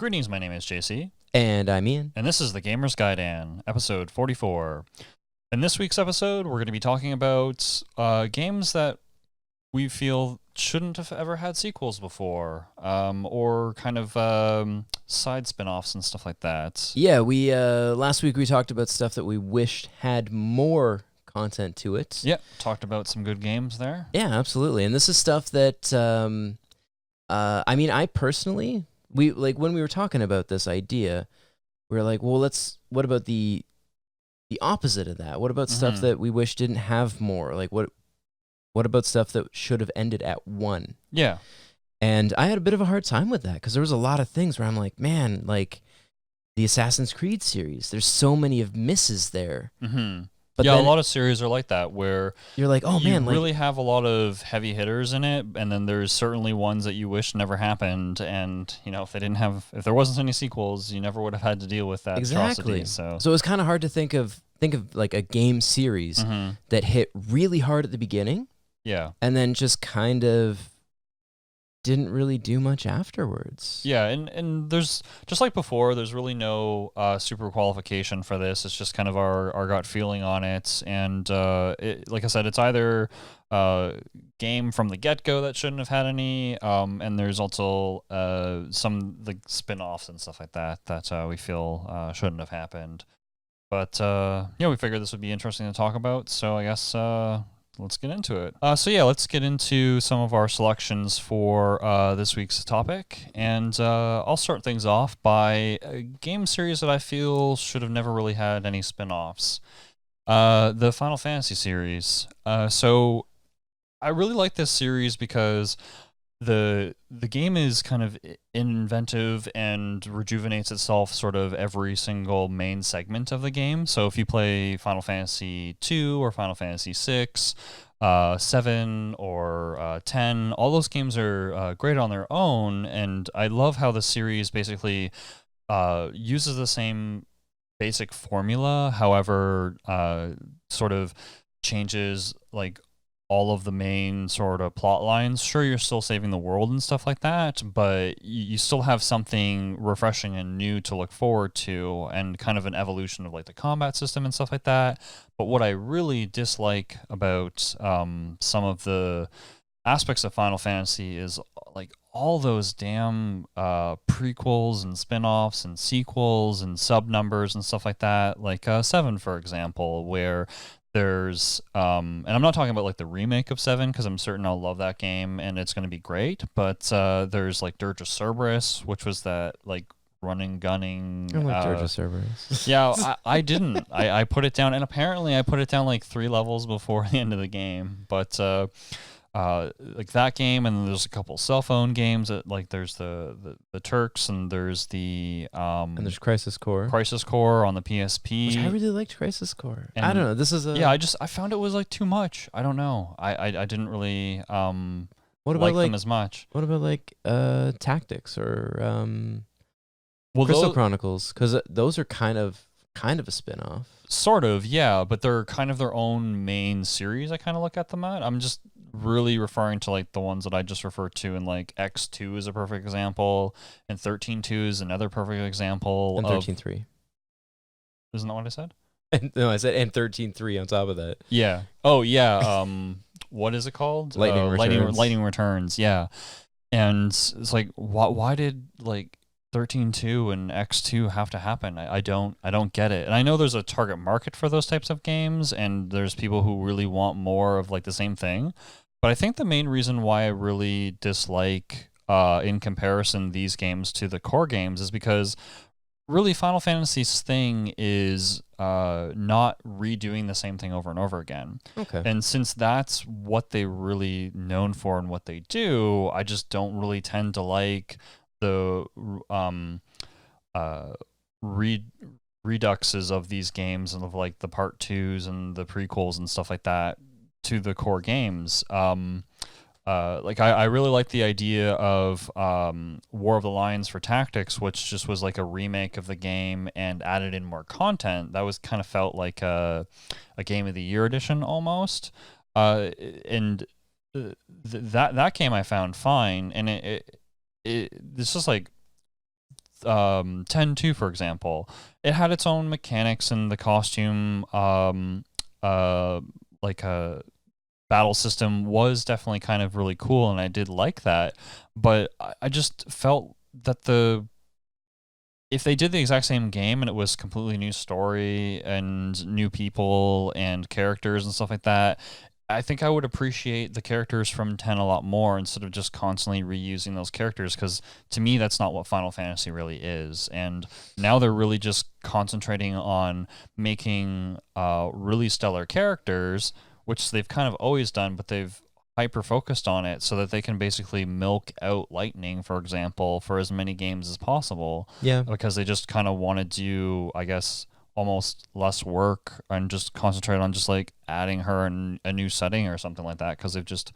Greetings, my name is JC. And I'm Ian. And this is the Gamer's Gaiden, episode 44. In this week's episode, we're going to be talking about games that we feel shouldn't have ever had sequels before, or kind of side spin-offs and stuff like that. Yeah, we last week we talked about stuff that we wished had more content to it. Yeah, talked about some good games there. Yeah, absolutely. And this is stuff that, I mean, I personally, when we were talking about this idea, we were like, well, what about the opposite of that? What about stuff that we wish didn't have more? Like, what about stuff that should have ended at one? Yeah. And I had a bit of a hard time with that because there was a lot of things where I'm like, man, like the Assassin's Creed series, there's so many of misses there. Mm-hmm. But yeah, then a lot of series are like that, where you're like, oh man, you really have a lot of heavy hitters in it, and then there's certainly ones that you wish never happened. And you know, if there wasn't any sequels, you never would have had to deal with that atrocity. So it's kind of hard to think of like a game series that hit really hard at the beginning, and then just kind of didn't really do much afterwards. Yeah, and there's, just like before, there's really no super qualification for this. It's just kind of our gut feeling on it. And like I said, it's either game from the get-go that shouldn't have had any, and there's also some like spin-offs and stuff like that we feel shouldn't have happened. But we figured this would be interesting to talk about, so I guess let's get into it. Let's get into some of our selections for this week's topic. And I'll start things off by a game series that I feel should have never really had any spin-offs. The Final Fantasy series. So I really like this series because the game is kind of inventive and rejuvenates itself sort of every single main segment of the game. So if you play Final Fantasy 2 or Final Fantasy 6, 7 or 10, all those games are great on their own, and I love how the series basically uses the same basic formula, however sort of changes like all of the main sort of plot lines. Sure, you're still saving the world and stuff like that, but you still have something refreshing and new to look forward to, and kind of an evolution of like the combat system and stuff like that. But what I really dislike about some of the aspects of Final Fantasy is like all those damn prequels and spin-offs and sequels and sub-numbers and stuff like that, like 7, for example, where there's and I'm not talking about like the remake of 7, because I'm certain I'll love that game and it's going to be great, but there's like Dirge of Cerberus, which was that like gunning. I like Dirge of Cerberus. Yeah, I didn't. I put it down, and apparently I put it down like 3 levels before the end of the game, but like that game, and there's a couple cell phone games that, like, there's the Turks, and there's the and there's Crisis Core on the PSP, which I really liked. Crisis Core, and I don't know, this is I found it was like too much. I don't know, I didn't really what about like them them as much. What about like Tactics or well, Crystal Chronicles, because those are kind of a spin-off, sort of, yeah, but they're kind of their own main series. I kind of look at them at. I'm just really referring to like the ones that I just referred to, and like X2 is a perfect example, and 13.2 is another perfect example, and 13.3. Isn't that what I said? No, I said and 13.3 on top of that. Yeah. Oh yeah. What is it called? Lightning Returns. Yeah. And it's like, why did like 13.2 and X2 have to happen? I don't get it. And I know there's a target market for those types of games, and there's people who really want more of like the same thing. But I think the main reason why I really dislike, in comparison, these games to the core games is because really Final Fantasy's thing is not redoing the same thing over and over again. Okay. And since that's what they're really known for and what they do, I just don't really tend to like the reduxes of these games, and of like the part 2s and the prequels and stuff like that to the core games. Like I really like the idea of War of the Lions for Tactics, which just was like a remake of the game and added in more content. That was kind of felt like a Game of the Year edition almost. And that game I found fine, and it's just like 10-2, for example, it had its own mechanics, and the costume like a battle system was definitely kind of really cool, and I did like that. But I just felt that if they did the exact same game and it was completely new story and new people and characters and stuff like that, I think I would appreciate the characters from 10 a lot more instead of just constantly reusing those characters, because to me that's not what Final Fantasy really is. And now they're really just concentrating on making really stellar characters, which they've kind of always done, but they've hyper focused on it so that they can basically milk out Lightning, for example, for as many games as possible. Yeah. Because they just kind of want to do, I guess, almost less work and just concentrate on just like adding her in a new setting or something like that, because they've just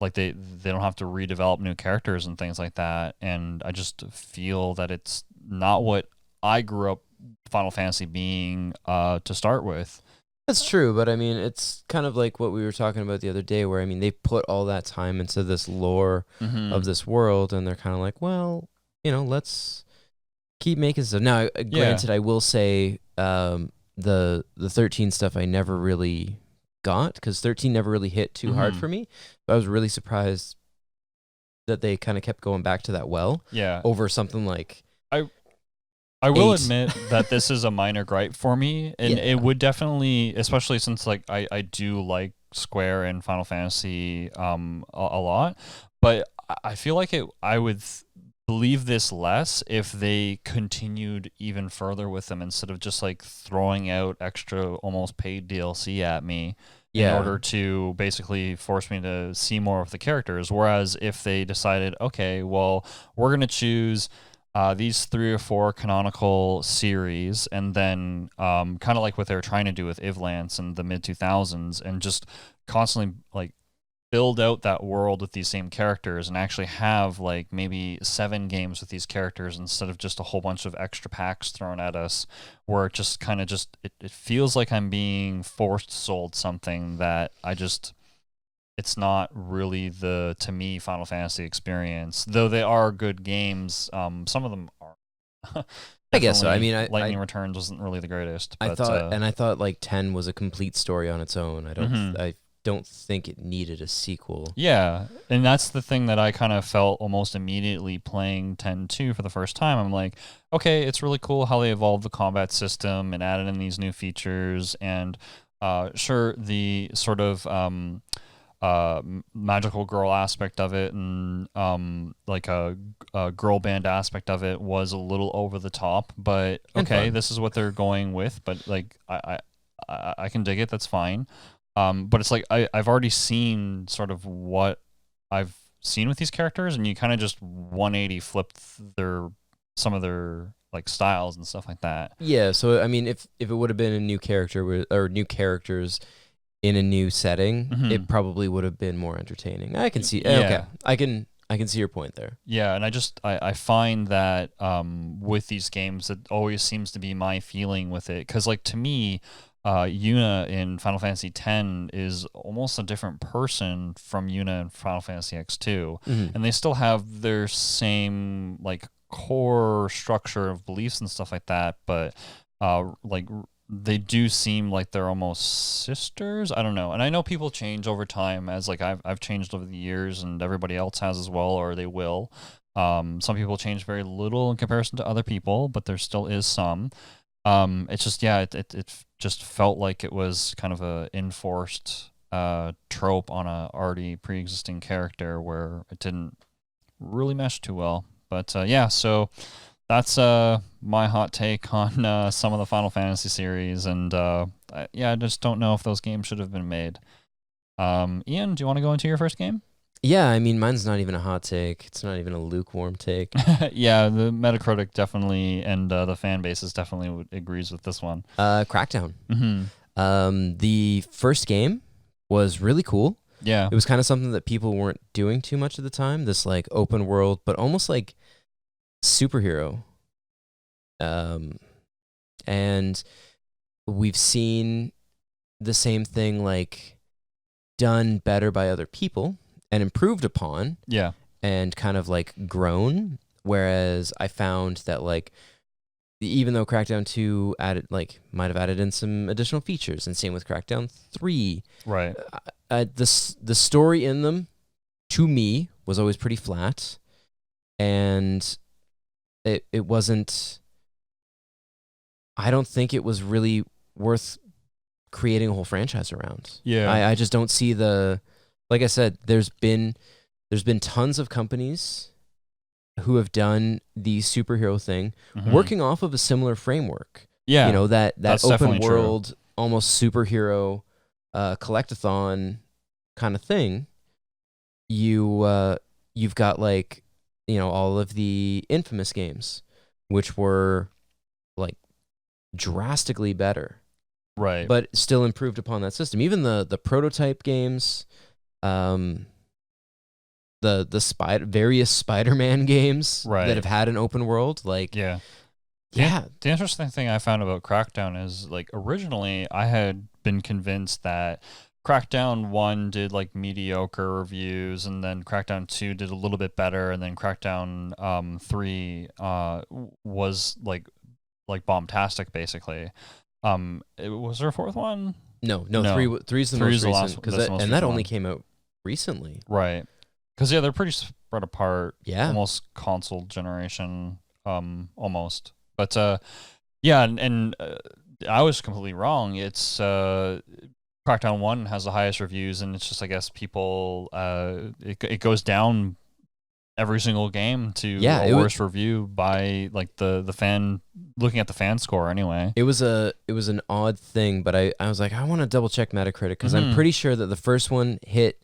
like they don't have to redevelop new characters and things like that. And I just feel that it's not what I grew up Final Fantasy being to start with. That's true, but I mean, it's kind of like what we were talking about the other day, where I mean, they put all that time into this lore of this world, and they're kind of like, well, let's keep making stuff. Now, granted, I will say the 13 stuff I never really got, because 13 never really hit too hard for me. But I was really surprised that they kind of kept going back to that well. Yeah. Over something like I will admit that this is a minor gripe for me, and it would definitely, especially since like I do like Square and Final Fantasy a lot, but I feel like I would believe this less if they continued even further with them instead of just like throwing out extra almost paid DLC at me in order to basically force me to see more of the characters. Whereas if they decided, okay, well, we're going to choose these 3 or 4 canonical series, and then kind of like what they were trying to do with Ivlance in the mid-2000s, and just constantly like build out that world with these same characters and actually have like maybe 7 games with these characters instead of just a whole bunch of extra packs thrown at us, where it just kind of it feels like I'm being forced sold something that it's not really to me, Final Fantasy experience. Though they are good games, some of them are. I guess so. I mean, Lightning Returns wasn't really the greatest. I thought like 10 was a complete story on its own. I don't think it needed a sequel. Yeah, and that's the thing that I kind of felt almost immediately playing 10-2 for the first time. I'm like, okay, it's really cool how they evolved the combat system and added in these new features, and sure, the sort of magical girl aspect of it and like a girl band aspect of it was a little over the top, but okay, this is what they're going with. But like I can dig it. That's fine. But it's like I've already seen sort of what I've seen with these characters, and you kind of just 180 flipped some of their like styles and stuff like that. Yeah. So I mean, if it would have been a new character or new characters in a new setting, it probably would have been more entertaining. I can see. Okay, I can see your point there. Yeah, and I find that with these games, it always seems to be my feeling with it, because like to me, Yuna in Final Fantasy X is almost a different person from Yuna in Final Fantasy X2, and they still have their same like core structure of beliefs and stuff like that, but like they do seem like they're almost sisters. I don't know. And I know people change over time, as like I've changed over the years, and everybody else has as well, or they will. Some people change very little in comparison to other people, but there still is some. It's just, it just felt like it was kind of a enforced trope on a already pre-existing character where it didn't really mesh too well. But so that's my hot take on some of the Final Fantasy series, and I just don't know if those games should have been made. Ian, do you want to go into your first game? Yeah, I mean, mine's not even a hot take. It's not even a lukewarm take. Yeah, the Metacritic definitely, and the fan bases definitely agrees with this one. Crackdown. The first game was really cool. Yeah. It was kind of something that people weren't doing too much at the time, this like open world, but almost like superhero. And we've seen the same thing like done better by other people and improved upon. Yeah. And kind of like grown Whereas I found that like even though Crackdown 2 added might have added in some additional features, and same with Crackdown 3, Right. the story in them to me was always pretty flat, and it wasn't. I don't think it was really worth creating a whole franchise around. Yeah. I just don't see like I said, there's been tons of companies who have done the superhero thing working off of a similar framework. Yeah. You know, that open world, true. almost superhero collectathon kind of thing. You've got like, you know, all of the Infamous games, which were like drastically better. Right. But still improved upon that system. Even the prototype games, the various Spider-Man games that have had an open world, like yeah. Yeah. The interesting thing I found about Crackdown is like originally I had been convinced that Crackdown 1 did like mediocre reviews, and then Crackdown 2 did a little bit better, and then Crackdown 3 was like bombastic basically. Was there a fourth one? No. Three's the most recent, and that only came out recently. Right. Because they're pretty spread apart. Yeah. Almost console generation. Almost. But and I was completely wrong. It's Crackdown 1 has the highest reviews, and it's just, I guess, people it goes down every single game to a worse review by like the fan, looking at the fan score anyway. It was an odd thing, but I was like, I want to double check Metacritic, because I'm pretty sure that the first one hit,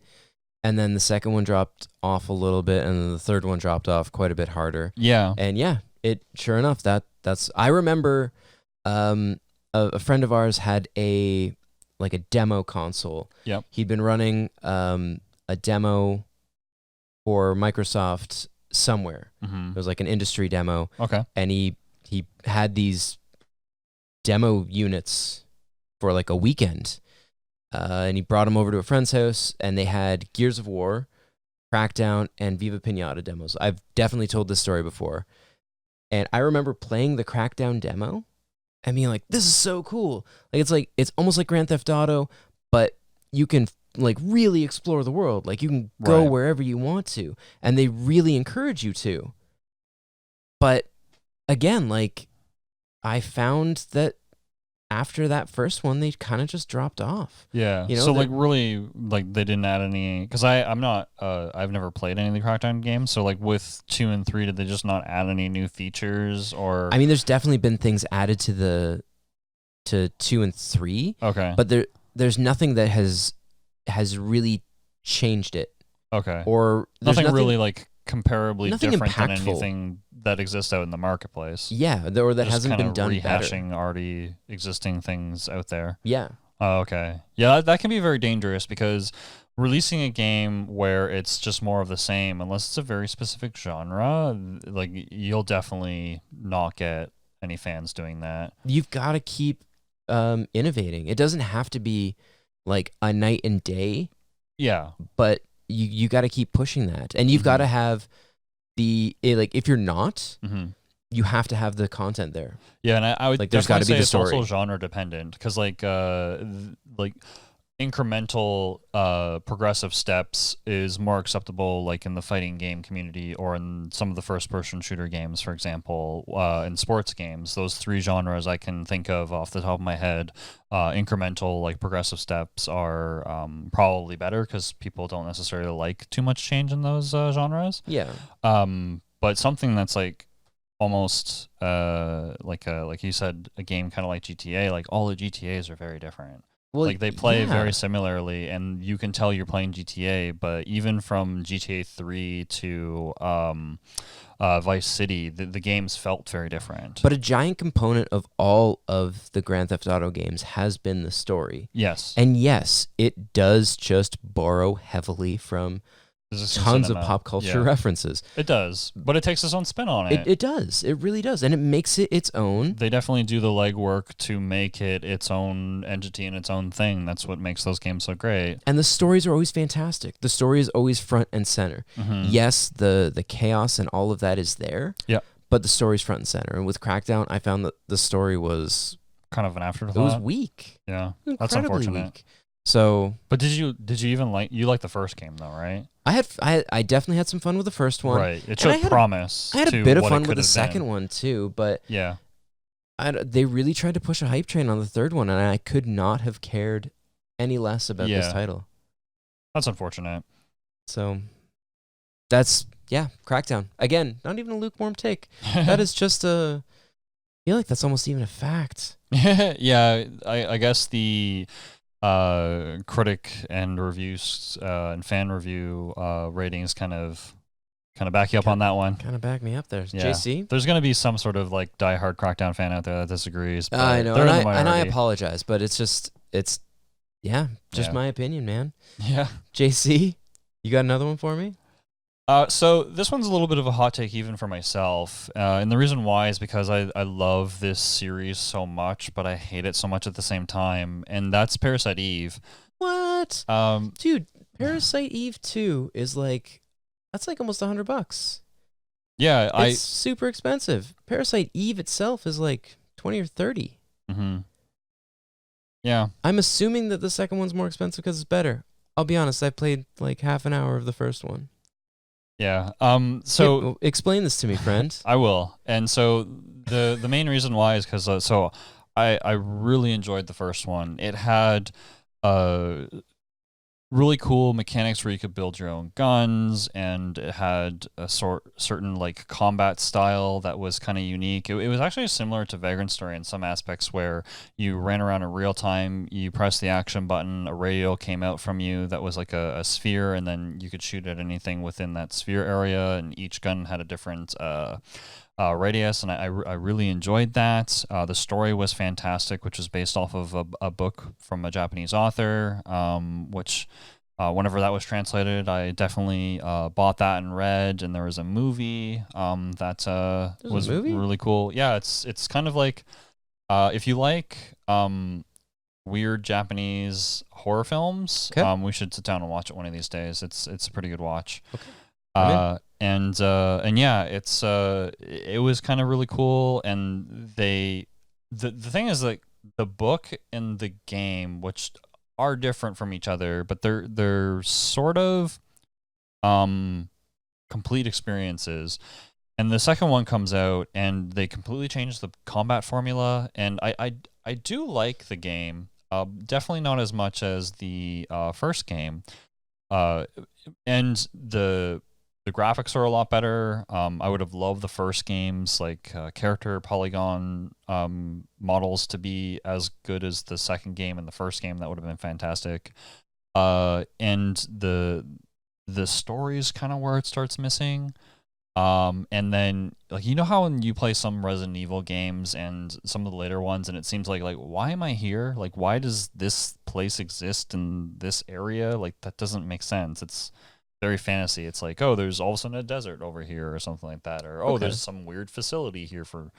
and then the second one dropped off a little bit, and then the third one dropped off quite a bit harder. Yeah. And yeah, it sure enough, that's I remember a friend of ours had a demo console. Yep. He'd been running a demo for Microsoft somewhere. It was like an industry demo. Okay. And he had these demo units for like a weekend. And he brought them over to a friend's house, and they had Gears of War, Crackdown, and Viva Pinata demos. I've definitely told this story before. And I remember playing the Crackdown demo and being like, this is so cool. Like it's almost like Grand Theft Auto, but you can like really explore the world. Like you can go wherever you want to, and they really encourage you to. But again, like I found that after that first one, they kind of just dropped off. Yeah. You know, so like really, like they didn't add any, because I'm not, I've never played any of the Crackdown games. So like with 2 and 3, did they just not add any new features, or? I mean, there's definitely been things added to 2 and 3. Okay. But there's nothing that has really changed it. Okay. Or nothing really like comparably different impactful than anything that exists out in the marketplace. Yeah, or that just hasn't been done rehashing better. Already existing things out there. Yeah. Oh, okay. Yeah, that can be very dangerous, because releasing a game where it's just more of the same, unless it's a very specific genre, like you'll definitely not get any fans doing that. You've got to keep innovating. It doesn't have to be like a night and day. Yeah. But you got to keep pushing that, and you've got to have if you're not, you have to have the content there. Yeah, and I would there's got to be the story. It's also genre dependent, because like incremental progressive steps is more acceptable like in the fighting game community, or in some of the first person shooter games, for example, in sports games. Those 3 genres I can think of off the top of my head. Incremental like progressive steps are probably better, because people don't necessarily like too much change in those genres. Yeah. But something that's like almost like you said, a game kind of like GTA, like all the GTAs are very different. Well, like they play very similarly, and you can tell you're playing GTA. But even from GTA 3 to Vice City, the games felt very different. But a giant component of all of the Grand Theft Auto games has been the story. Yes. And yes, it does just borrow heavily from tons of pop culture references. It does, but it takes its own spin on it. It does. It really does, and it makes it its own. They definitely do the legwork to make it its own entity and its own thing. That's what makes those games so great. And the stories are always fantastic. The story is always front and center. Mm-hmm. Yes, the chaos and all of that is there. Yeah. But the story's front and center. And with Crackdown, I found that the story was kind of an afterthought. It was weak. Yeah, Incredibly that's unfortunate. Weak. So, but did you even like the first game though, right? I definitely had some fun with the first one. Right, it showed promise. I had a bit of fun with the second one too, but yeah, they really tried to push a hype train on the third one, and I could not have cared any less about this title. That's unfortunate. So, that's Crackdown again. Not even a lukewarm take. That is just I feel like that's almost even a fact. Yeah, I guess the critic and reviews and fan review ratings kind of back you up on that one. Kind of back me up there. Yeah. JC? There's going to be some sort of like diehard Crackdown fan out there that disagrees. But I know, and I apologize, but it's just my opinion, man. Yeah. JC, you got another one for me? So this one's a little bit of a hot take even for myself. And the reason why is because I love this series so much, but I hate it so much at the same time. And that's Parasite Eve. What? Dude, Parasite Eve 2 is that's like almost $100. Yeah. It's super expensive. Parasite Eve itself is like 20 or 30. Mm-hmm. Yeah. I'm assuming that the second one's more expensive because it's better. I'll be honest, I played like half an hour of the first one. Yeah. So explain this to me, friend. I will. And so the main reason why is because I really enjoyed the first one. It had really cool mechanics where you could build your own guns, and it had a certain like combat style that was kind of unique. It was actually similar to Vagrant Story in some aspects, where you ran around in real time, you press the action button, a radio came out from you that was like a sphere, and then you could shoot at anything within that sphere area, and each gun had a different radius, and I really enjoyed that. The story was fantastic, which was based off of a book from a Japanese author, which whenever that was translated, I definitely bought that and read. And there was a movie that was really cool. Yeah, it's kind of like if you like weird Japanese horror films, we should sit down and watch it one of these days. It's a pretty good watch. Okay. And yeah, it was kind of really cool. And the thing is, like, the book and the game, which are different from each other, but they're sort of complete experiences. And the second one comes out, and they completely change the combat formula. And I do like the game, definitely not as much as the first game. And the graphics are a lot better. I would have loved the first game's like character polygon models to be as good as the second game and the first game. That would have been fantastic. And the story is kind of where it starts missing. And then, like, you know how when you play some Resident Evil games and some of the later ones, and it seems like why am I here? Like, why does this place exist in this area? Like, that doesn't make sense. It's very fantasy. It's like, oh, there's all of a sudden a desert over here or something like that. Or, oh, there's some weird facility here for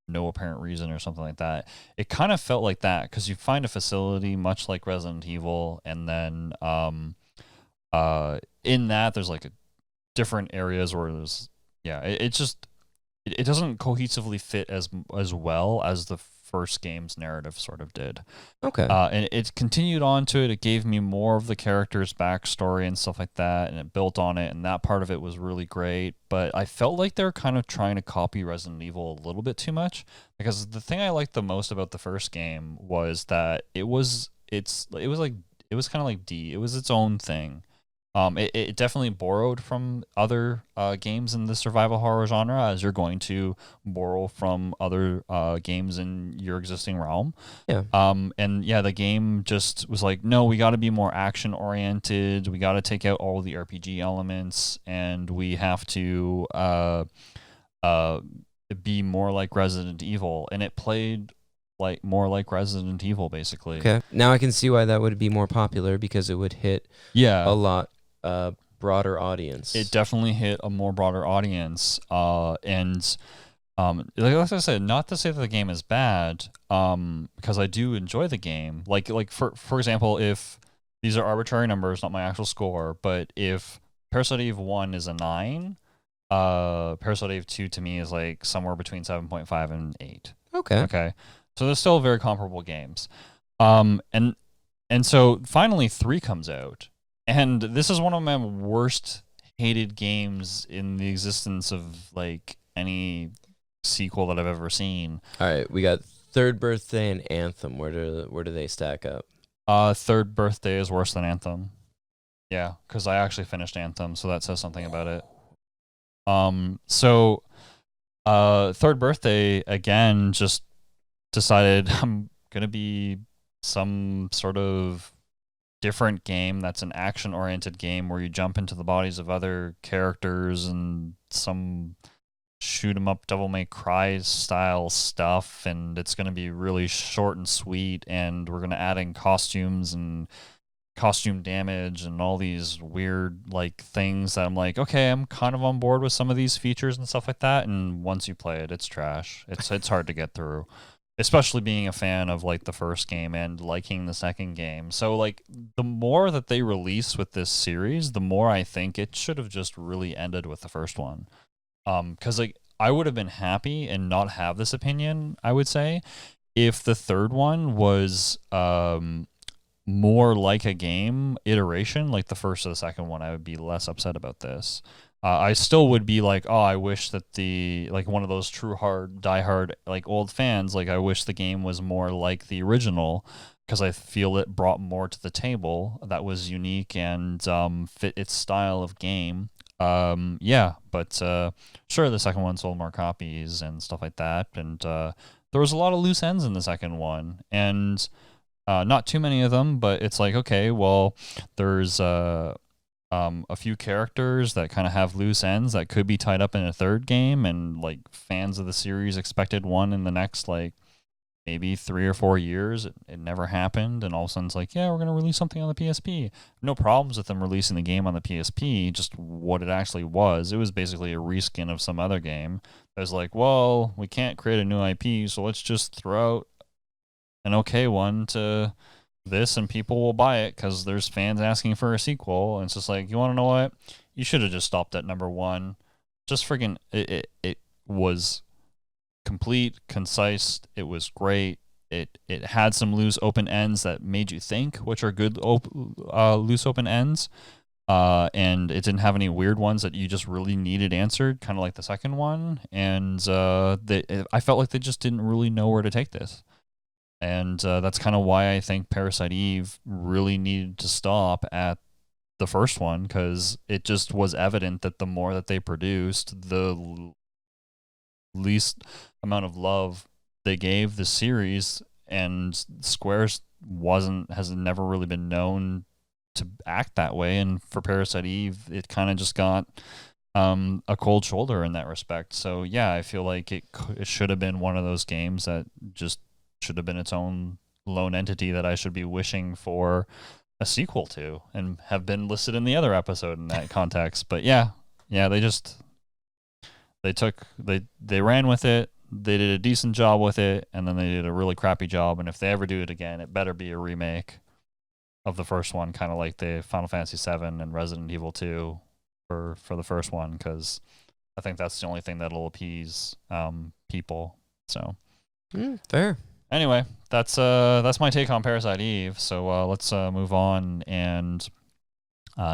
no apparent reason or something like that. It kind of felt like that, because you find a facility much like Resident Evil, and then in that there's like different areas where there's, it doesn't cohesively fit as well as the first game's narrative sort of did. Okay. And it continued on to it. It gave me more of the character's backstory and stuff like that, and it built on it, and that part of it was really great. But I felt like they were kind of trying to copy Resident Evil a little bit too much, because the thing I liked the most about the first game was that it was kind of like D. It was its own thing. It definitely borrowed from other games in the survival horror genre, as you're going to borrow from other games in your existing realm. Yeah. And yeah, the game just was like, no, we got to be more action oriented. We got to take out all the RPG elements, and we have to be more like Resident Evil. And it played like more like Resident Evil, basically. Okay. Now I can see why that would be more popular, because it would hit a lot broader audience. It definitely hit a more broader audience. And like I said, not to say that the game is bad, because I do enjoy the game. Like for example, if these are arbitrary numbers, not my actual score, but if Parasite Eve 1 is a 9, Parasite Eve 2 to me is like somewhere between 7.5 and 8. Okay. Okay. So they're still very comparable games. And so finally 3 comes out. And this is one of my worst hated games in the existence of like any sequel that I've ever seen. All right, we got Third Birthday and Anthem. Where do they stack up? Third Birthday is worse than Anthem. Yeah, because I actually finished Anthem, so that says something about it. So Third Birthday again just decided I'm gonna be some sort of different game that's an action-oriented game where you jump into the bodies of other characters and some shoot 'em up Devil May Cry style stuff, and it's going to be really short and sweet, and we're going to add in costumes and costume damage and all these weird like things that I'm like, okay, I'm kind of on board with some of these features and stuff like that, and once you play it, it's trash. It's hard to get through, especially being a fan of like the first game and liking the second game. So like the more that they release with this series, the more I think it should have just really ended with the first one. Because like I would have been happy and not have this opinion, I would say, if the third one was more like a game iteration, like the first or the second one. I would be less upset about this. I still would be like, oh, I wish that the like one of those true diehard like old fans, like I wish the game was more like the original, because I feel it brought more to the table that was unique and fit its style of game. Yeah, but sure, the second one sold more copies and stuff like that, and there was a lot of loose ends in the second one, and not too many of them, but it's like, okay, well, there's a few characters that kind of have loose ends that could be tied up in a third game, and like fans of the series expected one in the next like maybe 3 or 4 years. It never happened, and all of a sudden it's like, yeah, we're going to release something on the PSP. No problems with them releasing the game on the PSP, just what it actually was. It was basically a reskin of some other game. It was like, well, we can't create a new IP, so let's just throw out an okay one to this, and people will buy it because there's fans asking for a sequel. And it's just like, you want to know what? You should have just stopped at number 1. Just freaking, it was complete, concise. It was great. It had some loose open ends that made you think, which are good loose open ends. And it didn't have any weird ones that you just really needed answered, kind of like the second one. And I felt like they just didn't really know where to take this. And that's kind of why I think Parasite Eve really needed to stop at the first one, because it just was evident that the more that they produced, the least amount of love they gave the series, and Square's has never really been known to act that way. And for Parasite Eve, it kind of just got a cold shoulder in that respect. So yeah, I feel like it should have been one of those games that just should have been its own lone entity that I should be wishing for a sequel to, and have been listed in the other episode in that context. But yeah, they ran with it. They did a decent job with it, and then they did a really crappy job. And if they ever do it again, it better be a remake of the first one, kind of like the Final Fantasy VII and Resident Evil 2 for the first one, because I think that's the only thing that'll appease people. So fair. Anyway, that's my take on Parasite Eve. So let's move on. And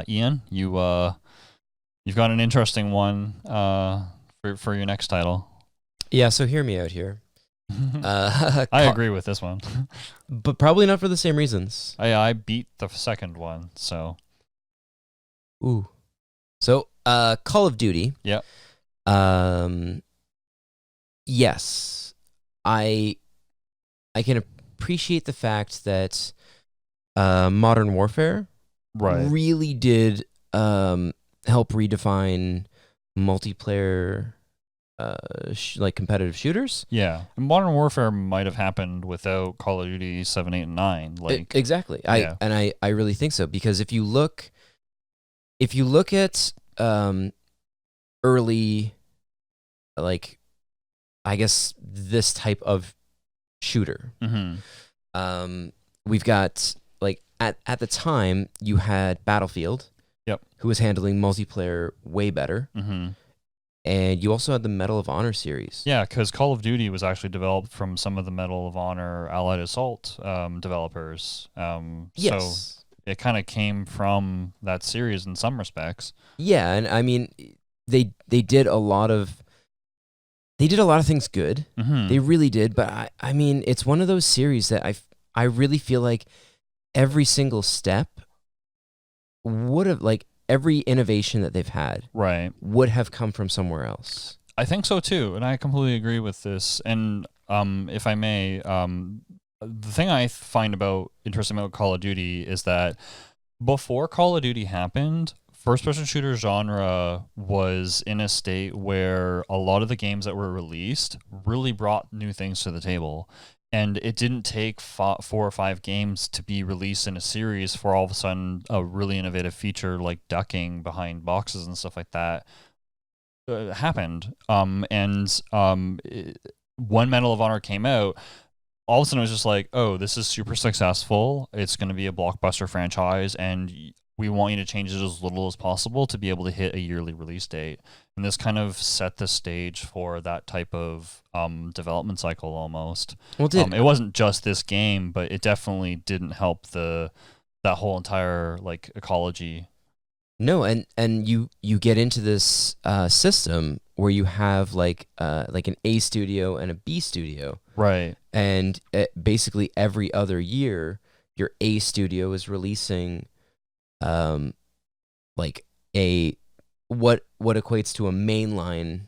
Ian, you've got an interesting one for your next title. Yeah, so hear me out here. I agree with this one, but probably not for the same reasons. I beat the second one, so. Ooh. So Call of Duty. Yeah. Yes, I can appreciate the fact that Modern Warfare really did help redefine multiplayer like competitive shooters. Yeah. And Modern Warfare might have happened without Call of Duty 7, 8, and 9. Like exactly. I really think so, because if you look if you look at early, like, I guess this type of shooter, we've got, like, at the time you had Battlefield, Yep. who was handling multiplayer way better, and you also had the Medal of Honor series. Yeah, because Call of Duty was actually developed from some of the Medal of Honor Allied Assault developers. Yes. So it kind of came from that series in some respects. Yeah, and I mean, they did a lot of things good. They really did, but I mean, it's one of those series that I really feel like every single step would have, like, every innovation that they've had would have come from somewhere else. I think so too, and I completely agree with this. And if I may, the thing I find interesting about Call of Duty is that before Call of Duty happened, first-person shooter genre was in a state where a lot of the games that were released really brought new things to the table. And it didn't take 4 or 5 games to be released in a series for all of a sudden a really innovative feature like ducking behind boxes and stuff like that happened. When Medal of Honor came out, all of a sudden it was just like, oh, this is super successful. It's going to be a blockbuster franchise, and we want you to change it as little as possible to be able to hit a yearly release date. And this kind of set the stage for that type of development cycle almost. Well, it wasn't just this game, but it definitely didn't help that whole entire like ecology. No, and you get into this system where you have like an A studio and a B studio. Right. And basically every other year, your A studio is releasing like a what equates to a mainline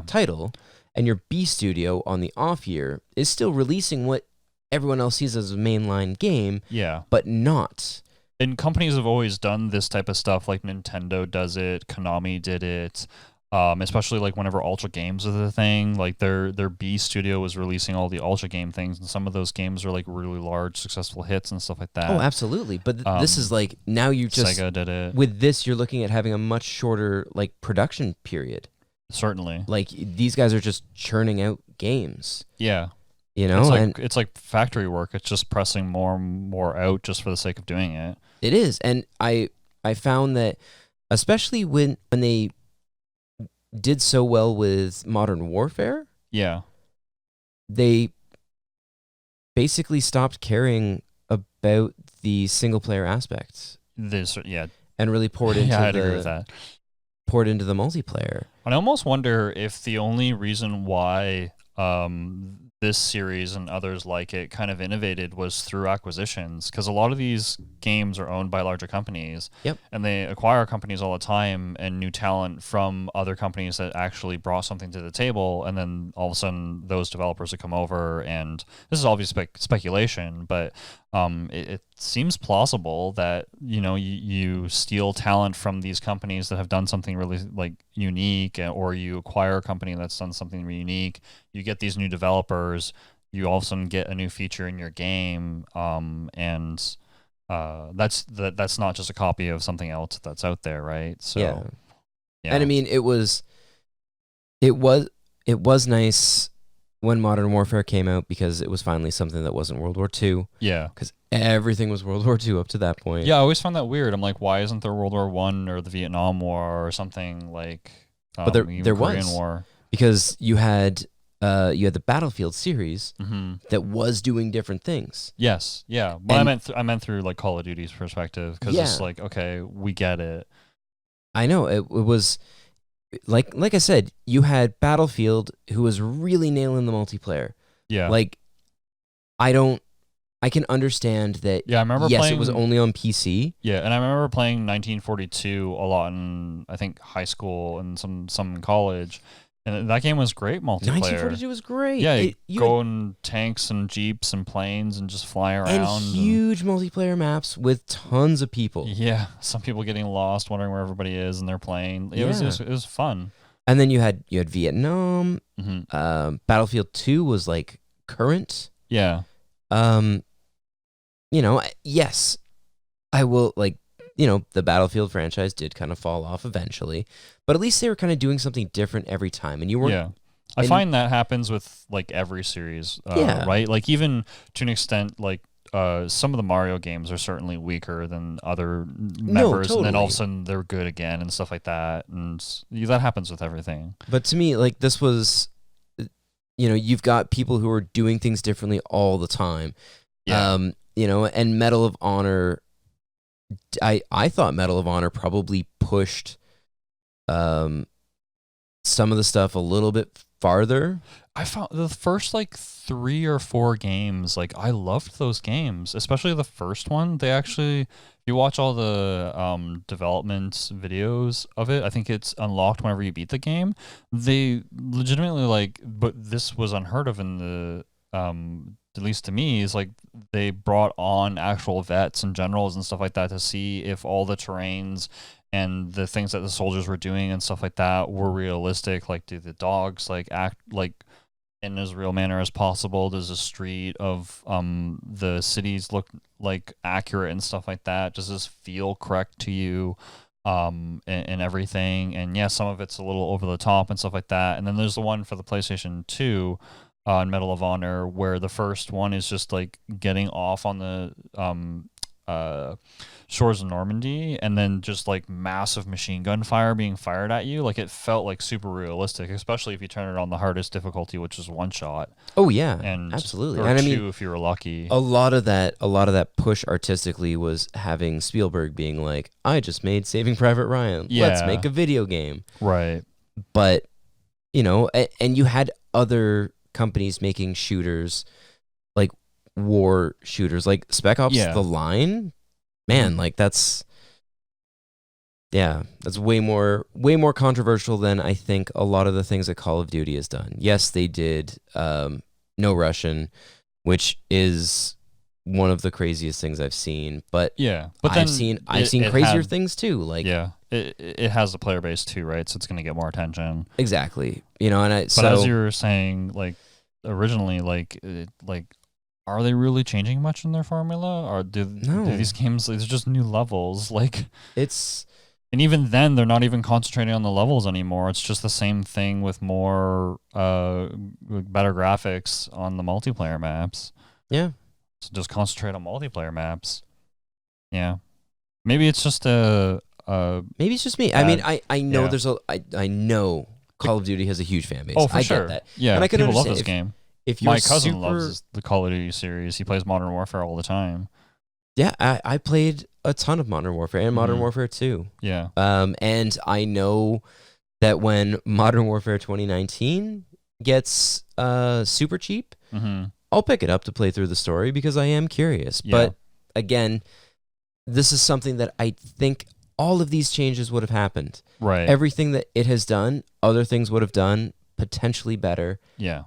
title, and your B studio on the off year is still releasing what everyone else sees as a mainline game, but not. And companies have always done this type of stuff, like Nintendo does it, Konami did it, especially like whenever Ultra Games was the thing, like their B studio was releasing all the Ultra Game things, and some of those games are like really large, successful hits and stuff like that. Oh, absolutely. But this is like, now you just... Sega did it. With this, you're looking at having a much shorter like production period. Certainly. Like, these guys are just churning out games. Yeah. You know? It's like factory work. It's just pressing more and more out just for the sake of doing it. It is. And I found that, especially when they did so well with Modern Warfare, they basically stopped caring about the single player aspects. And really poured into I'd agree with that. Poured into the multiplayer. And I almost wonder if the only reason why this series and others like it kind of innovated was through acquisitions, because a lot of these games are owned by larger companies, and they acquire companies all the time and new talent from other companies that actually brought something to the table, and then all of a sudden those developers would come over, and this is obviously speculation, but it seems plausible that you steal talent from these companies that have done something really like unique, or you acquire a company that's done something really unique, you get these new developers, you all of a sudden get a new feature in your game, and that's not just a copy of something else that's out there, right? So yeah. And I mean, it was nice when Modern Warfare came out, because it was finally something that wasn't World War II. Yeah. Because everything was World War II up to that point. Yeah, I always found that weird. I'm like, why isn't there World War I or the Vietnam War or something like? But there Korean was War, because you had the Battlefield series that was doing different things. Yes, yeah. But I meant through like Call of Duty's perspective, because it's like, okay, we get it. I know it was. Like I said, you had Battlefield, who was really nailing the multiplayer. Yeah. Like, I can understand that. Yeah, I remember it was only on PC. Yeah, and I remember playing 1942 a lot in, I think, high school and some in college. And that game was great multiplayer. 1942 was great. Yeah, you go in tanks and jeeps and planes and just fly around. And huge multiplayer maps with tons of people. Yeah, some people getting lost, wondering where everybody is, and they're playing. It was fun. And then you had Vietnam. Battlefield 2 was like current. Yeah. Yes, I will, like, the Battlefield franchise did kind of fall off eventually, but at least they were kind of doing something different every time, and you weren't. Yeah. I find that happens with like every series, right? Like even to an extent, like some of the Mario games are certainly weaker than other members, and then all of a sudden they're good again and stuff like that, and that happens with everything. But to me, like this was, you've got people who are doing things differently all the time. Yeah. And Medal of Honor, I thought Medal of Honor probably pushed some of the stuff a little bit farther. I found the first like 3 or 4 games, like I loved those games, especially the first one. They actually, if you watch all the development videos of it, I think it's unlocked whenever you beat the game. They legitimately but this was unheard of in the at least to me, is like they brought on actual vets and generals and stuff like that to see if all the terrains and the things that the soldiers were doing and stuff like that were realistic. Like, do the dogs like act like in as real manner as possible? Does the street of the cities look like accurate and stuff like that? Does this feel correct to you? And everything. And yeah, some of it's a little over the top and stuff like that. And then there's the one for the PlayStation 2 on Medal of Honor, where the first one is just like getting off on the shores of Normandy, and then just like massive machine gun fire being fired at you. Like it felt like super realistic, especially if you turn it on the hardest difficulty, which is 1 shot. Oh yeah, and absolutely. Or and 2 if you were lucky. A lot of that push artistically was having Spielberg being like, I just made Saving Private Ryan. Yeah. Let's make a video game. Right. But and you had other companies making shooters, like war shooters, like Spec Ops The Line. Man, like that's way more controversial than I think a lot of the things that Call of Duty has done. Yes, they did No Russian, which is one of the craziest things I've seen, but I've seen crazier things too. Like it has a player base too, right? So it's going to get more attention. Exactly. But as you were saying, like originally, like are they really changing much in their formula, or do these games? It's just new levels. Like and even then, they're not even concentrating on the levels anymore. It's just the same thing with more better graphics on the multiplayer maps. Yeah. So just concentrate on multiplayer maps. Yeah. Maybe it's just maybe it's just me. I mean, I know there's I know Call of Duty has a huge fan base. Oh, for I sure. get that. Yeah, and I people love this game. If you're my cousin loves the Call of Duty series. He plays Modern Warfare all the time. Yeah, I played a ton of Modern Warfare and Modern Warfare 2. Yeah. And I know that when Modern Warfare 2019 gets super cheap, I'll pick it up to play through the story because I am curious. Yeah. But again, this is something that I think all of these changes would have happened. Right. Everything that it has done, other things would have done potentially better. Yeah.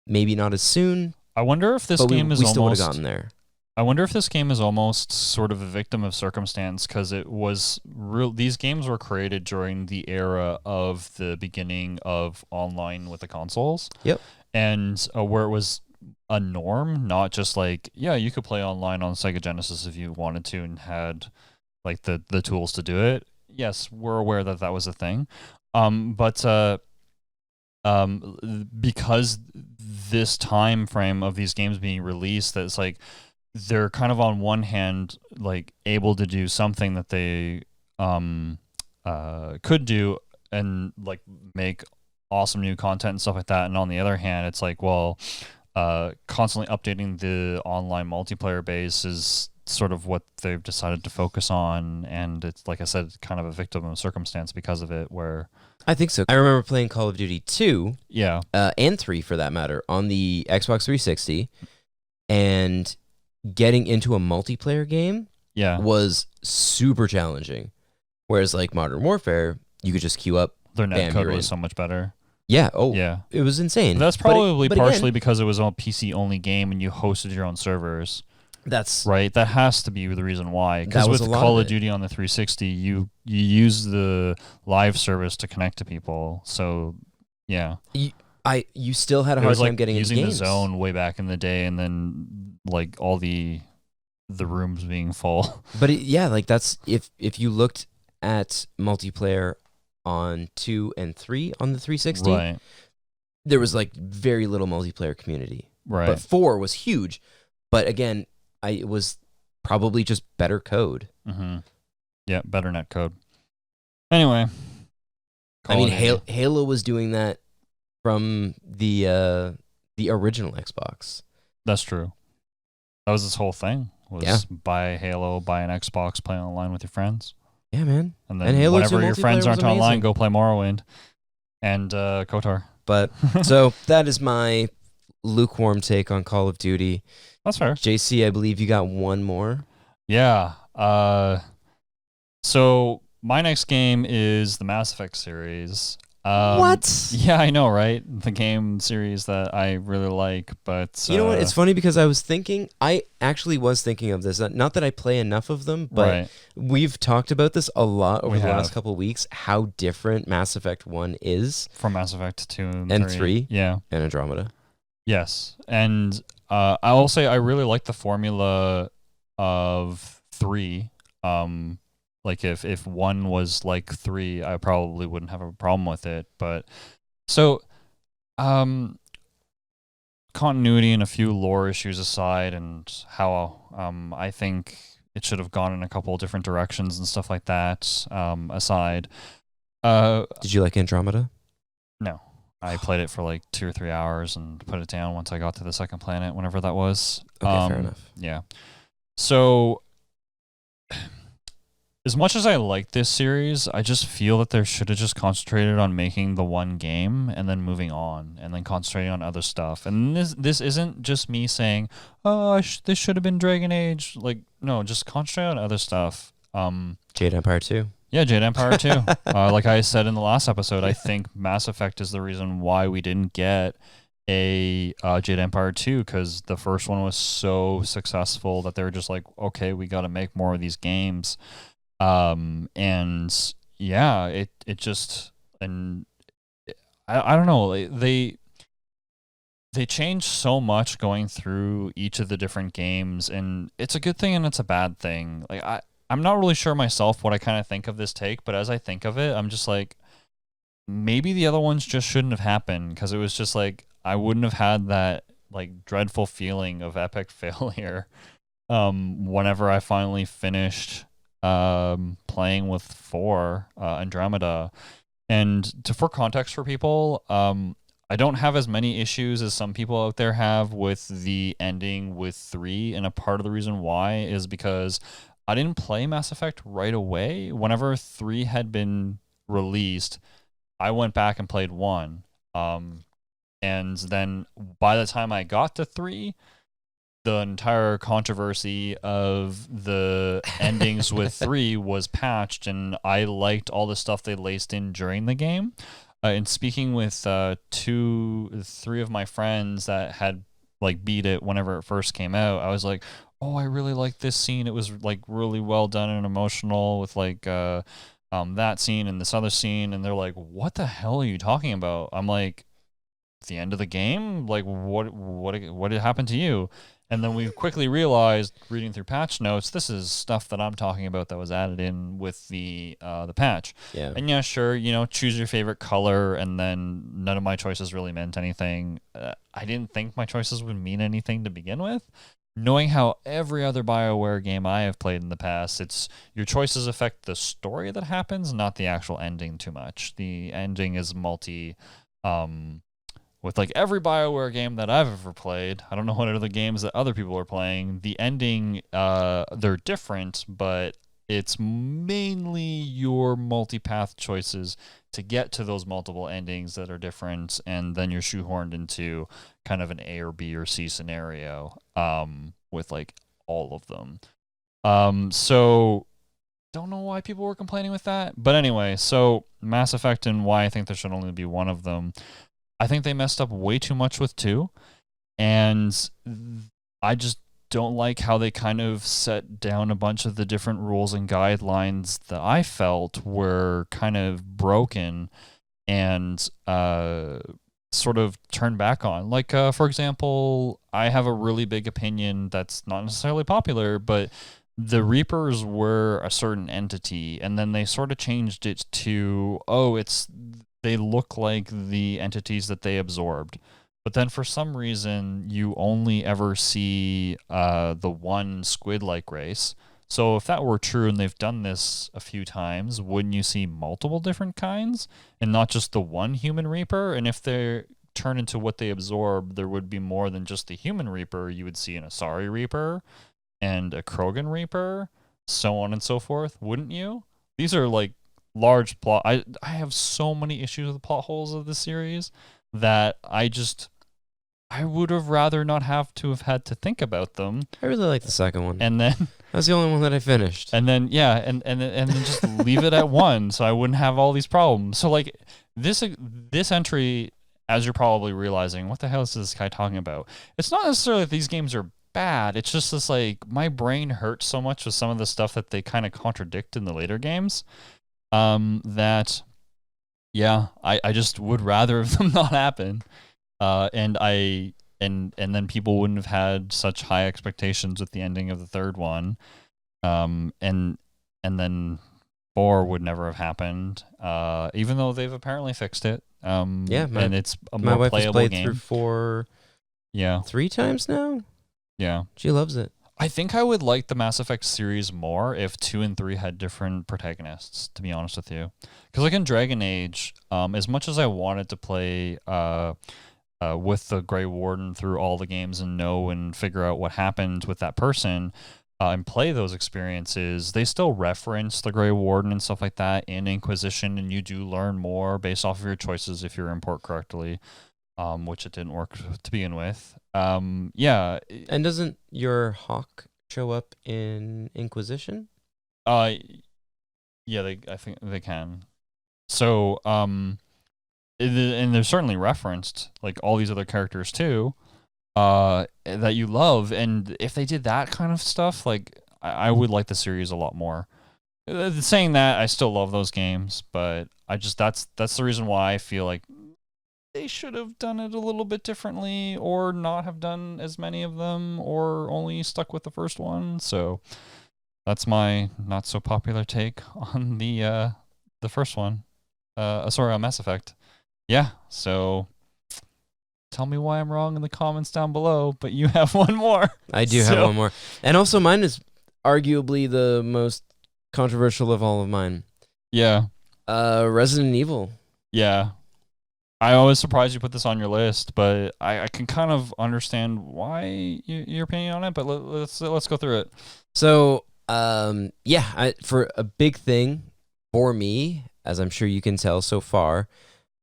Maybe not as soon. I wonder if this game is we still would have gotten there. I wonder if this game is almost sort of a victim of circumstance, because it was real. These games were created during the era of the beginning of online with the consoles. Yep. And where it was a norm, not just like, yeah, you could play online on Sega Genesis if you wanted to and had like the tools to do it. Yes, we're aware that that was a thing. But because this time frame of these games being released, that it's like they're kind of on one hand like able to do something that they could do and like make awesome new content and stuff like that, and on the other hand it's like, well, constantly updating the online multiplayer base is sort of what they've decided to focus on, and it's like I said, kind of a victim of circumstance because of it. Where I think so. I remember playing Call of Duty 2, and 3 for that matter, on the Xbox 360, and getting into a multiplayer game was super challenging. Whereas like Modern Warfare, you could just queue up. Their netcode was so much better. Yeah. Oh, yeah. It was insane. But that's probably partially because it was a PC only game and you hosted your own servers. That's right. That has to be the reason why. Because with Call of Duty on the 360, you use the live service to connect to people. So yeah, you still had a hard time getting into games. Using the zone way back in the day, and then like all the the rooms being full. But like that's if you looked at multiplayer on 2 and 3 on the 360, Right. there was like very little multiplayer community. Right. But 4 was huge. But again, it was probably just better code. Mm-hmm. Yeah, better net code. Anyway. I mean, Halo was doing that from the original Xbox. That's true. That was this whole thing. Was buy Halo, buy an Xbox, play online with your friends. Yeah, man. And then whenever your friends aren't online, go play Morrowind and KOTOR. But so that is my lukewarm take on Call of Duty. That's fair. JC, I believe you got one more. Yeah. So my next game is the Mass Effect series. What? Yeah, I know, right? The game series that I really like, but you know what? It's funny because I actually was thinking of this. Not that I play enough of them, but we've talked about this a lot over the last couple of weeks. How different Mass Effect 1 is from Mass Effect 2 and 3, yeah, and Andromeda. Yes, and I will say I really like the formula of 3. Like if 1 was like 3, I probably wouldn't have a problem with it. But so, continuity and a few lore issues aside, and how I think it should have gone in a couple of different directions and stuff like that aside. Did you like Andromeda? No, I played it for like 2 or 3 hours and put it down once I got to the second planet, whenever that was. Okay, fair enough. Yeah, so. As much as I like this series, I just feel that they should have just concentrated on making the one game and then moving on and then concentrating on other stuff. And this isn't just me saying, oh, this should have been Dragon Age. Like, no, just concentrate on other stuff. Jade Empire 2. Yeah, Jade Empire 2. Like I said in the last episode, I think Mass Effect is the reason why we didn't get a Jade Empire 2, because the first one was so successful that they were just like, okay, we got to make more of these games. And yeah, it just, and I don't know, they changed so much going through each of the different games, and it's a good thing and it's a bad thing. Like I'm not really sure myself what I kind of think of this take, but as I think of it, I'm just like, maybe the other ones just shouldn't have happened, because it was just like, I wouldn't have had that like dreadful feeling of epic failure whenever I finally finished playing with 4 Andromeda. And for context for people, I don't have as many issues as some people out there have with the ending with 3, and a part of the reason why is because I didn't play Mass Effect right away. Whenever 3 had been released, I went back and played 1, and then by the time I got to 3, the entire controversy of the endings with 3 was patched, and I liked all the stuff they laced in during the game. And speaking with 3 of my friends that had like beat it whenever it first came out, I was like, oh, I really like this scene. It was like really well done and emotional with like that scene and this other scene. And they're like, what the hell are you talking about? I'm like, the end of the game? Like, what happened to you? And then we quickly realized, reading through patch notes, this is stuff that I'm talking about that was added in with the patch. Yeah. And yeah, sure, choose your favorite color, and then none of my choices really meant anything. I didn't think my choices would mean anything to begin with. Knowing how every other BioWare game I have played in the past, it's your choices affect the story that happens, not the actual ending too much. The ending is with like every BioWare game that I've ever played, I don't know what other games that other people are playing, the ending, they're different, but it's mainly your multipath choices to get to those multiple endings that are different, and then you're shoehorned into kind of an A or B or C scenario with like all of them. So don't know why people were complaining with that. But anyway, so Mass Effect and why I think there should only be one of them. I think they messed up way too much with 2, and I just don't like how they kind of set down a bunch of the different rules and guidelines that I felt were kind of broken, and sort of turn back on. Like, for example, I have a really big opinion that's not necessarily popular, but the Reapers were a certain entity, and then they sort of changed it to, they look like the entities that they absorbed. But then for some reason, you only ever see the one squid-like race. So if that were true and they've done this a few times, wouldn't you see multiple different kinds and not just the one human Reaper? And if they turn into what they absorb, there would be more than just the human Reaper. You would see an Asari Reaper and a Krogan Reaper, so on and so forth, wouldn't you? These are like large plot. I have so many issues with the plot holes of this series that I would have rather not have to have had to think about them. I really like the second one. And then that's the only one that I finished. And then and then just leave it at one, so I wouldn't have all these problems. So like this entry, as you're probably realizing, what the hell is this guy talking about? It's not necessarily that these games are bad. It's just this, like, my brain hurts so much with some of the stuff that they kind of contradict in the later games. That I just would rather have them not happen. And then people wouldn't have had such high expectations with the ending of the third one. And then 4 would never have happened. Even though they've apparently fixed it. And it's a more my wife playable has played game. through 4 3 times now. Yeah. She loves it. I think I would like the Mass Effect series more if 2 and 3 had different protagonists, to be honest with you. Because like in Dragon Age, as much as I wanted to play with the Grey Warden through all the games and know and figure out what happened with that person and play those experiences, they still reference the Grey Warden and stuff like that in Inquisition, and you do learn more based off of your choices if you import correctly. Which it didn't work to begin with. And doesn't your Hawk show up in Inquisition? I think they can. So, and they're certainly referenced, like, all these other characters too, that you love. And if they did that kind of stuff, like, I would like the series a lot more. Saying that, I still love those games, but that's the reason why I feel like they should have done it a little bit differently, or not have done as many of them, or only stuck with the first one. So that's my not so popular take on the first one. On Mass Effect. Yeah, so tell me why I'm wrong in the comments down below, but you have one more. I do have one more. And also mine is arguably the most controversial of all of mine. Yeah. Resident Evil. Yeah. I was surprised you put this on your list, but I can kind of understand why your opinion on it. But let's go through it. So, for a big thing for me, as I'm sure you can tell so far,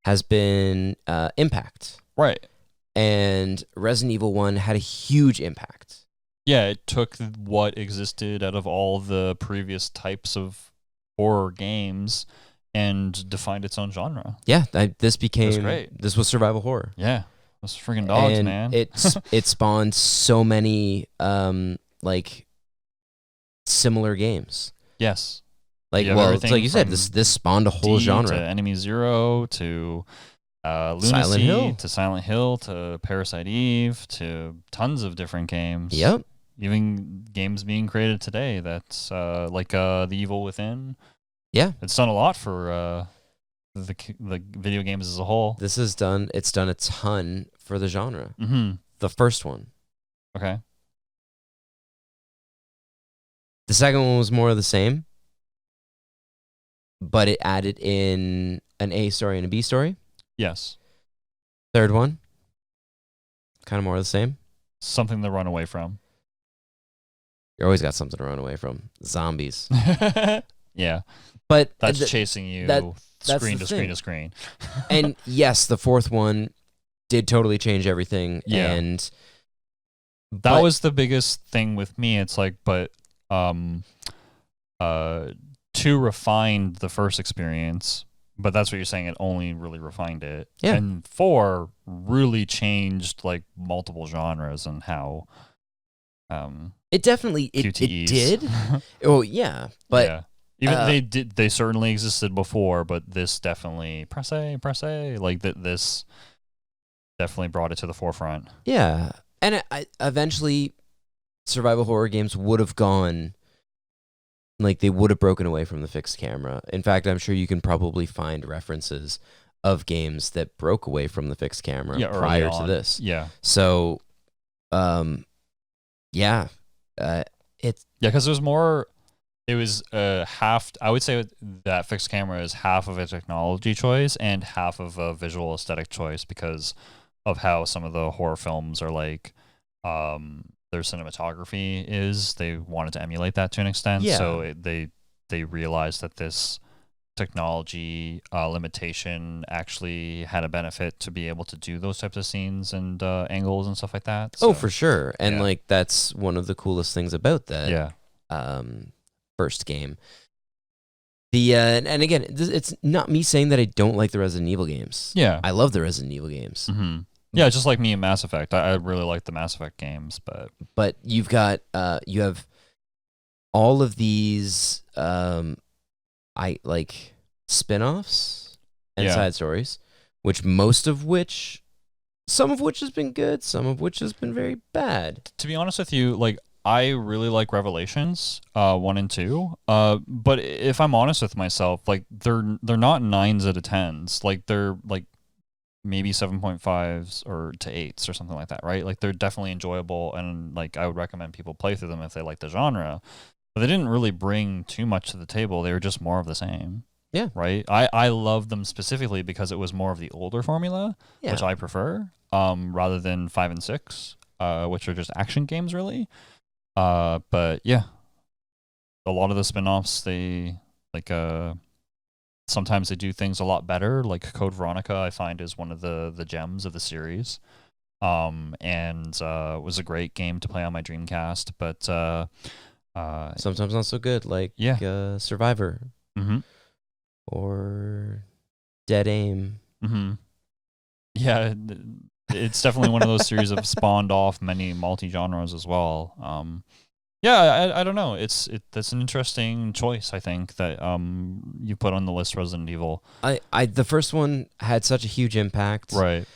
has been impact. Right. And Resident Evil 1 had a huge impact. Yeah, it took what existed out of all the previous types of horror games and defined its own genre. Yeah, this became great. This was survival horror. Yeah, those freaking dogs, and man. It spawned so many like similar games. Yes. Like, well, it's like you said, this spawned a whole genre. To Enemy Zero, to Lunacy, to Silent Hill, to Parasite Eve, to tons of different games. Yep. Even games being created today that's like The Evil Within. Yeah. It's done a lot for the video games as a whole. It's done a ton for the genre. Mm-hmm. The first one. Okay. The second one was more of the same, but it added in an A story and a B story. Yes. Third one, kind of more of the same. Something to run away from. You always got something to run away from. Zombies. Yeah. But that's chasing you screen to screen to screen. And yes, the fourth one did totally change everything. Yeah. And that was the biggest thing with me. It's like, but 2 refined the first experience, but that's what you're saying. It only really refined it. Yeah. And 4 really changed like multiple genres and how. It definitely it did. Oh yeah, but. Yeah. Even they certainly existed before, but this definitely press A, like this definitely brought it to the forefront. Yeah, and eventually survival horror games would have gone, like they would have broken away from the fixed camera. In fact, I'm sure you can probably find references of games that broke away from the fixed camera prior to this. Yeah. So, yeah, it's because there's more. It was half. I would say that fixed camera is half of a technology choice and half of a visual aesthetic choice because of how some of the horror films are like. Their cinematography is. They wanted to emulate that to an extent. Yeah. So they realized that this technology limitation actually had a benefit to be able to do those types of scenes and angles and stuff like that. So, oh, for sure. And like that's one of the coolest things about that. Yeah. First game. The and again, it's not me saying that I don't like the Resident Evil games. Yeah. I love the Resident Evil games. Mm-hmm. Yeah, just like me in Mass Effect. I really like the Mass Effect games, but you've got you have all of these I like spin-offs and side stories, which some of which has been good, some of which has been very bad. To be honest with you, like I really like Revelations 1 and 2. But if I'm honest with myself, like they're not 9s out of 10s. Like they're like maybe 7.5s or to 8s or something like that, right? Like they're definitely enjoyable, and like I would recommend people play through them if they like the genre. But they didn't really bring too much to the table. They were just more of the same. Yeah. Right? I love them specifically because it was more of the older formula, which I prefer, rather than 5 and 6, which are just action games really. But yeah. A lot of the spin-offs, they like sometimes they do things a lot better. Like Code Veronica, I find is one of the gems of the series. And was a great game to play on my Dreamcast, but sometimes not so good, like Survivor, or Dead Aim. Yeah, it's definitely one of those series that spawned off many multi-genres as well. I don't know. That's an interesting choice, I think, that you put on the list, Resident Evil. The first one had such a huge impact, right?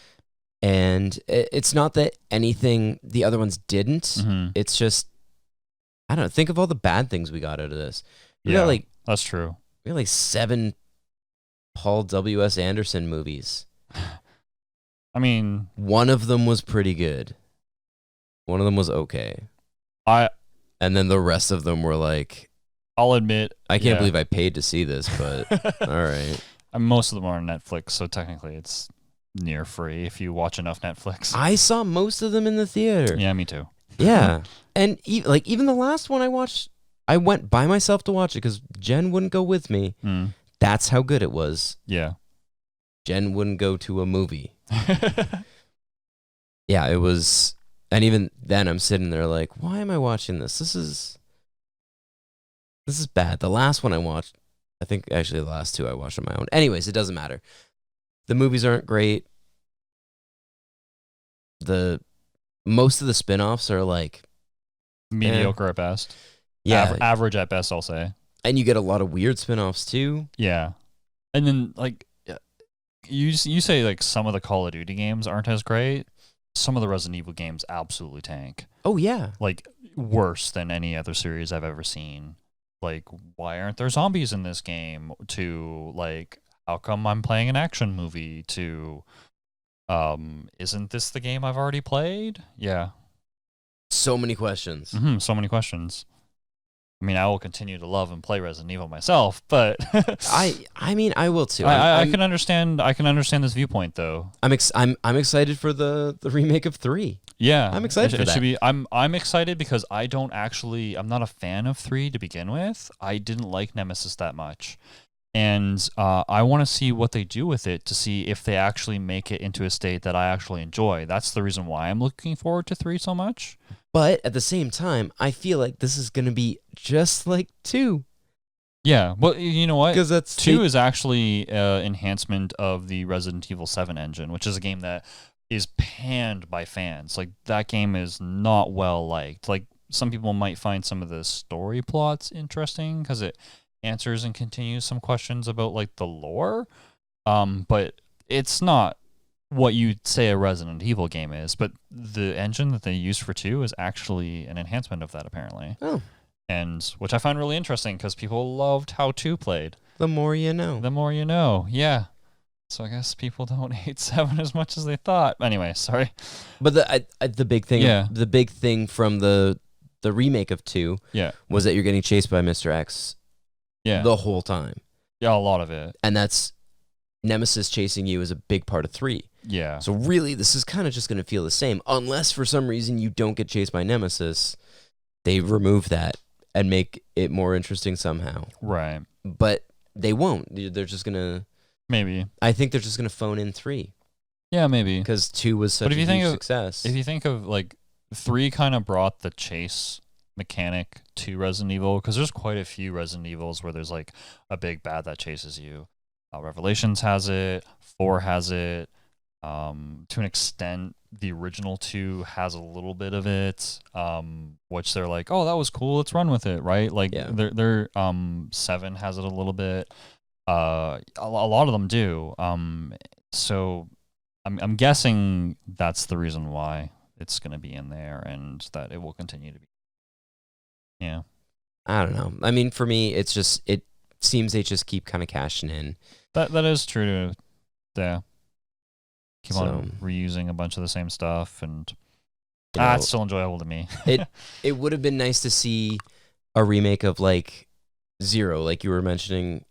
And it's not that anything the other ones didn't. It's just, I don't know. Think of all the bad things we got out of this. We got like, that's true. We got like 7 Paul W.S. Anderson movies. I mean, one of them was pretty good. One of them was okay. And then the rest of them were like, I'll admit, I can't believe I paid to see this, but all right. Most of them are on Netflix, so technically it's near free if you watch enough Netflix. I saw most of them in the theater. Yeah, me too. Yeah. And even the last one I watched, I went by myself to watch it because Jen wouldn't go with me. That's how good it was. Yeah. Jen wouldn't go to a movie. Yeah, it was. And even then I'm sitting there like, why am I watching this? This is bad. The last one I watched, I think actually the last 2 I watched on my own. Anyways, it doesn't matter. The movies aren't great. Most of the spin-offs are like mediocre at best. Yeah. Average at best, I'll say. And you get a lot of weird spin-offs too. Yeah. And then like you say like some of the Call of Duty games aren't as great. Some of the Resident Evil games absolutely tank. Oh yeah. Like worse than any other series I've ever seen. Like, why aren't there zombies in this game? To like, how come I'm playing an action movie? To isn't this the game I've already played? Yeah. So many questions. So many questions. I mean, I will continue to love and play Resident Evil myself, but I mean, I will too. I can understand. I can understand this viewpoint, though. I'm excited for the remake of 3. Yeah, I'm excited for that. Should be. I'm excited because I'm not a fan of 3 to begin with. I didn't like Nemesis that much, and I want to see what they do with it to see if they actually make it into a state that I actually enjoy. That's the reason why I'm looking forward to 3 so much. But at the same time, I feel like this is going to be just like 2. Yeah, well, you know what? Because 2 is actually enhancement of the Resident Evil 7 engine, which is a game that is panned by fans. Like, that game is not well liked. Like, some people might find some of the story plots interesting because it answers and continues some questions about, like, the lore. But it's not what you'd say a Resident Evil game is, but the engine that they used for 2 is actually an enhancement of that, apparently. Oh. And which I find really interesting because people loved how 2 played. The more you know. The more you know, yeah. So I guess people don't hate 7 as much as they thought. Anyway, sorry. But the big thing, the big thing from the remake of 2, was that you're getting chased by Mr. X, the whole time. Yeah, a lot of it. And that's Nemesis chasing you is a big part of 3. Yeah. So really, this is kind of just going to feel the same, unless for some reason you don't get chased by Nemesis. They remove that and make it more interesting somehow. Right. But they won't. They're just going to... Maybe. I think they're just going to phone in 3. Yeah, maybe. Because 2 was such a huge success. If you think of, like, 3 kind of brought the chase mechanic to Resident Evil, because there's quite a few Resident Evils where there's, like, a big bad that chases you. Revelations has it. 4 has it. To an extent, the original 2 has a little bit of it, which they're like, oh, that was cool, let's run with it, right? Like, they're 7 has it a little bit. A lot of them do. So I'm guessing that's the reason why it's going to be in there and that it will continue to be. Yeah. I don't know. I mean, for me, it seems they just keep kind of cashing in. That is true. Yeah. Keep on reusing a bunch of the same stuff, and it's still enjoyable to me. It would have been nice to see a remake of, like, 0, like you were mentioning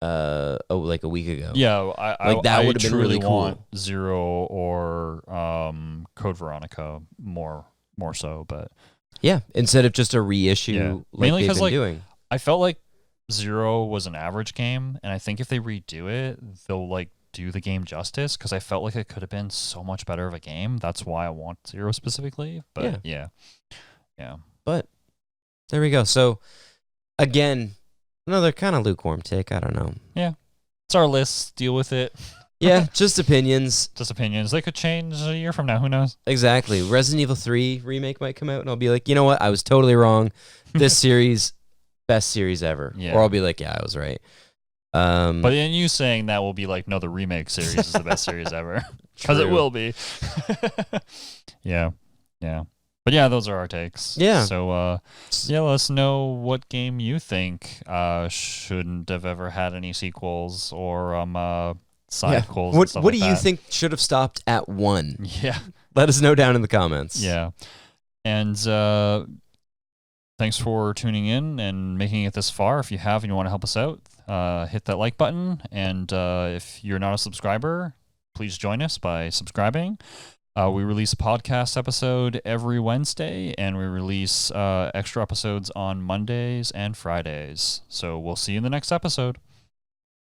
like a week ago. Yeah, that would have been really cool. Want 0 or Code Veronica more so, but yeah, instead of just a reissue like mainly they've because been doing. I felt like 0 was an average game, and I think if they redo it, they'll like do the game justice, because I felt like it could have been so much better of a game. That's why I want 0 specifically. But yeah. But there we go. So again, another kind of lukewarm take. I don't know. Yeah, it's our list. Deal with it. Yeah, just opinions. Just opinions. They could change a year from now. Who knows? Exactly. Resident Evil 3 remake might come out, and I'll be like, you know what? I was totally wrong. This series, best series ever. Yeah. Or I'll be like, yeah, I was right. But in you saying that will be like, no, the remake series is the best series ever. Because it will be. Yeah. But yeah, those are our takes. Yeah. So, let us know what game you think shouldn't have ever had any sequels or sidequels. What do you think should have stopped at 1? Yeah. Let us know down in the comments. Yeah. And thanks for tuning in and making it this far. If you have and you want to help us out, hit that like button. And if you're not a subscriber, please join us by subscribing. We release a podcast episode every Wednesday, and we release extra episodes on Mondays and Fridays. So we'll see you in the next episode.